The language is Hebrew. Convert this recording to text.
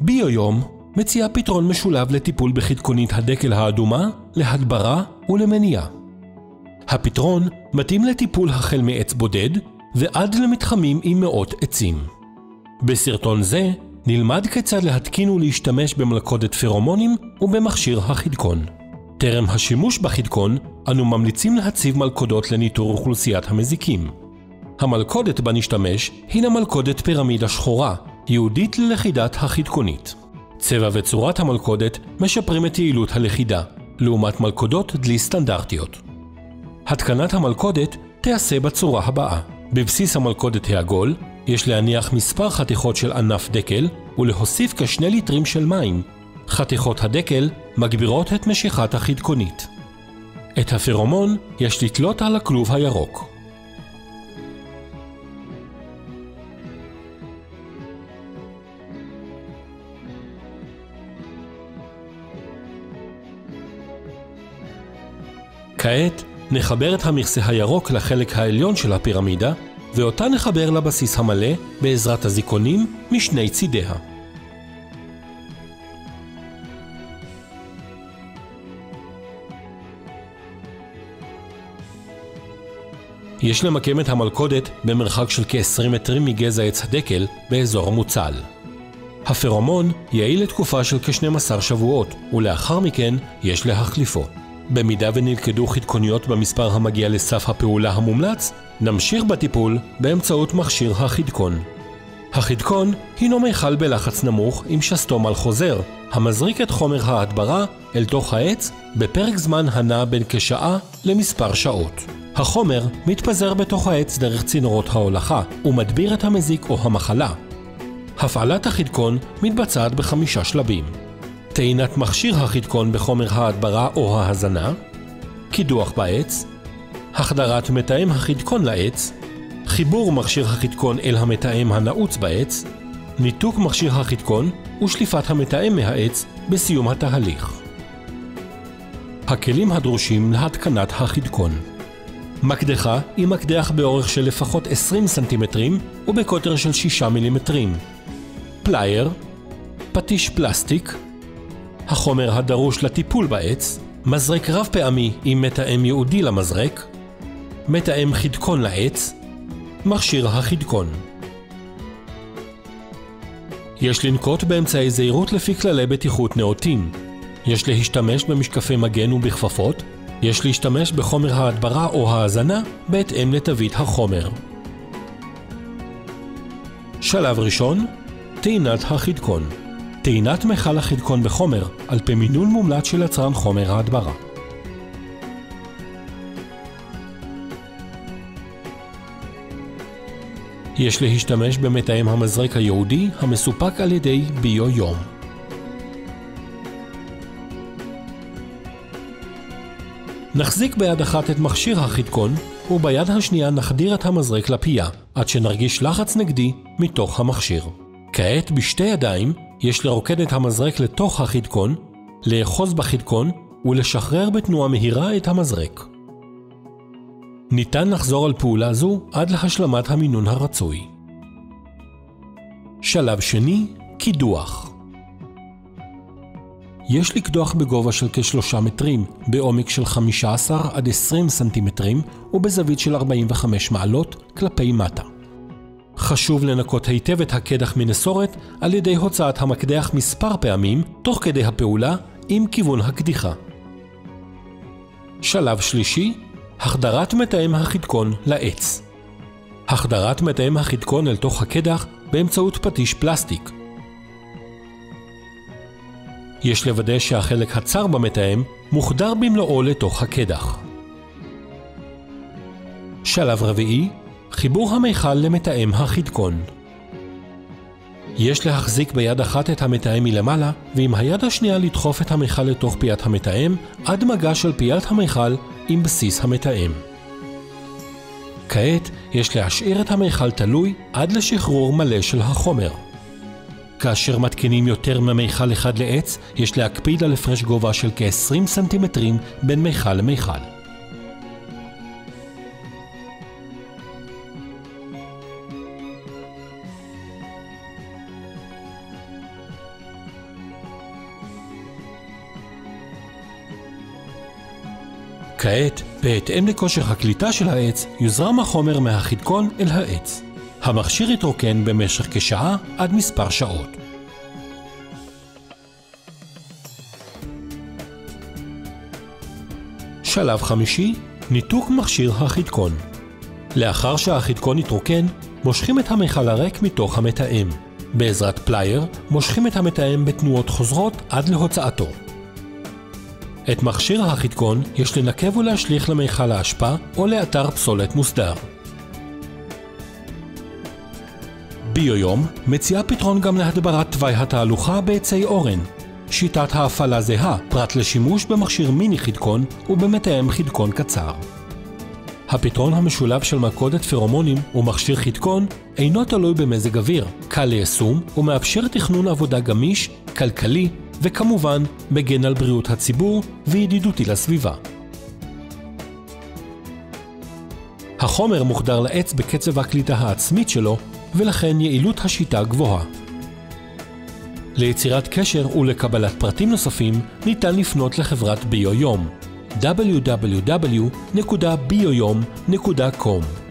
ביו-יום מציע פתרון משולב לטיפול בחדקונית הדקל האדומה, להדברה ולמניעה. הפתרון מתאים לטיפול החל מעץ בודד ועד למתחמים עם מאות עצים. בסרטון זה נלמד כיצד להתקין ולהשתמש במלכודת פרומונים ובמכשיר החדקון. טרם השימוש בחדקון, אנו ממליצים להציב מלכודות לניטור אוכלוסיית המזיקים. המלכודת בה נשתמש הינה מלכודת פירמידה שחורה, ייעודית ללכידת החדקונית. צבע וצורת המלכודת משפרים את יעילות הלכידה, לעומת מלכודות דלי סטנדרטיות. התקנת המלכודת תיעשה בצורה הבאה. בבסיס המלכודת העגול יש להניח מספר חתיכות של ענף דקל ולהוסיף כ2 ליטרים של מים. חתיכות הדקל מגבירות את משיכת החדקונית. את הפרומון יש לתלות על הכלוב הירוק. כעת נחבר את המכסה הירוק לחלק העליון של הפירמידה, ואותה נחבר לבסיס המלא בעזרת הזיקונים משני צידיה. יש למקם את המלכודת במרחק של כ20 מטרים מגזע עץ הדקל באזור המוצל. הפרומון יעיל לתקופה של כ12 שבועות, ולאחר מכן יש להחליפו. במידה ונלכדו חדקוניות במספר המגיע לסף הפעולה המומלץ, נמשיך בטיפול באמצעות מכשיר החדקון. החדקון הינו מיכל בלחץ נמוך עם שסתום על חוזר, המזריק את חומר ההדברה אל תוך העץ בפרק זמן הנע בין כשעה למספר שעות. החומר מתפזר בתוך העץ דרך צינורות ההולכה ומדביר את המזיק או המחלה. הפעלת החדקון מתבצעת ב5 שלבים. טעינת מכשיר החדקון בחומר ההדברה או ההזנה, קידוח בעץ, החדרת מתאם החדקון לעץ, חיבור מכשיר החדקון אל המתאם הנעוץ בעץ, ניתוק מכשיר החדקון ושליפת המתאם מהעץ בסיום התהליך. הכלים הדרושים להתקנת החדקון: מקדחה עם מקדח באורך של לפחות 20 סנטימטרים ובקוטר של 6 מילימטרים, פלייר, פטיש פלסטיק, החומר הדרוש לטיפול בעץ, מזרק רב פעמי עם מתאם ייעודי למזרק, מתאם חדקון לעץ, מכשיר החדקון. יש לנקוט באמצעי זהירות לפי כללי בטיחות נאותים. יש להשתמש במשקפי מגן ובכפפות, יש להשתמש בחומר ההדברה או ההזנה בהתאם לתווית החומר. שלב ראשון, טעינת החדקון. טעינת מיכל החדקון בחומר על פי מינון מומלץ של יצרן חומר ההדברה. יש להשתמש במתאם המזרק הייעודי המסופק על ידי ביו-יום. נחזיק ביד אחת את מכשיר החדקון וביד השנייה נחדיר את המזרק לפייה עד שנרגיש לחץ נגדי מתוך המכשיר. כעת בשתי ידיים יש לרוקד את המזרק לתוך החדקון, לאחוז בחדקון ולשחרר בתנועה מהירה את המזרק. ניתן לחזור על פעולה זו עד להשלמת המינון הרצוי. שלב שני, קידוח. יש לקדוח בגובה של כ3 מטרים, בעומק של 15 עד 20 סנטימטרים ובזווית של 45 מעלות כלפי מטה. חשוב לנקות היטב את הקדח מנסורת על ידי הוצאת המקדח מספר פעמים תוך כדי הפעולה עם כיוון הקדיחה. שלב שלישי, החדרת מתאם החדקון לעץ. החדרת מתאם החדקון אל תוך הקדח באמצעות פטיש פלסטיק. יש לוודא שהחלק הצר במתאם מוחדר במלואו לתוך הקדח. שלב רביעי, חיבור המיכל למתאם החדקון. יש להחזיק ביד אחת את המתאם מלמעלה, ועם היד השנייה לדחוף את המיכל לתוך פיית המתאם עד מגע של פיית המיכל עם בסיס המתאם. כעת יש להשאיר את המיכל תלוי עד לשחרור מלא של החומר. כאשר מתקינים יותר ממיכל אחד לעץ, יש להקפיד על הפרש גובה של כ-20 סנטימטרים בין מיכל למיכל. כעת, בהתאם לכושר הקליטה של העץ, יוזרם החומר מהחדקון אל העץ. המכשיר יתרוקן במשך כשעה עד מספר שעות. שלב חמישי, ניתוק מכשיר החדקון. לאחר שהחדקון יתרוקן, מושכים את המכל הריק מתוך המתאם. בעזרת פלייר, מושכים את המתאם בתנועות חוזרות עד להוצאתו. את מכשיר החדקון יש לנקב ולהשליך למכל האשפה או לאתר פסולת מוסדר. ביו-יום מציעה פתרון גם להדברת תוואי התהלוכה בעצי אורן. שיטת ההפעלה זהה פרט לשימוש במכשיר מיני חדקון ובמתאם חדקון קצר. הפתרון המשולב של מלכודת פרומונים ומכשיר חדקון אינו תלוי במזג אוויר, קל ליישום ומאפשר תכנון עבודה גמיש, כלכלי וכמובן מגן על בריאות הציבור וידידותי לסביבה. החומר מוחדר לעץ בקצב הקליטה העצמית שלו ולכן יעילות השיטה גבוהה. ליצירת קשר ולקבלת פרטים נוספים ניתן לפנות לחברת ביו-יום www.bioyom.com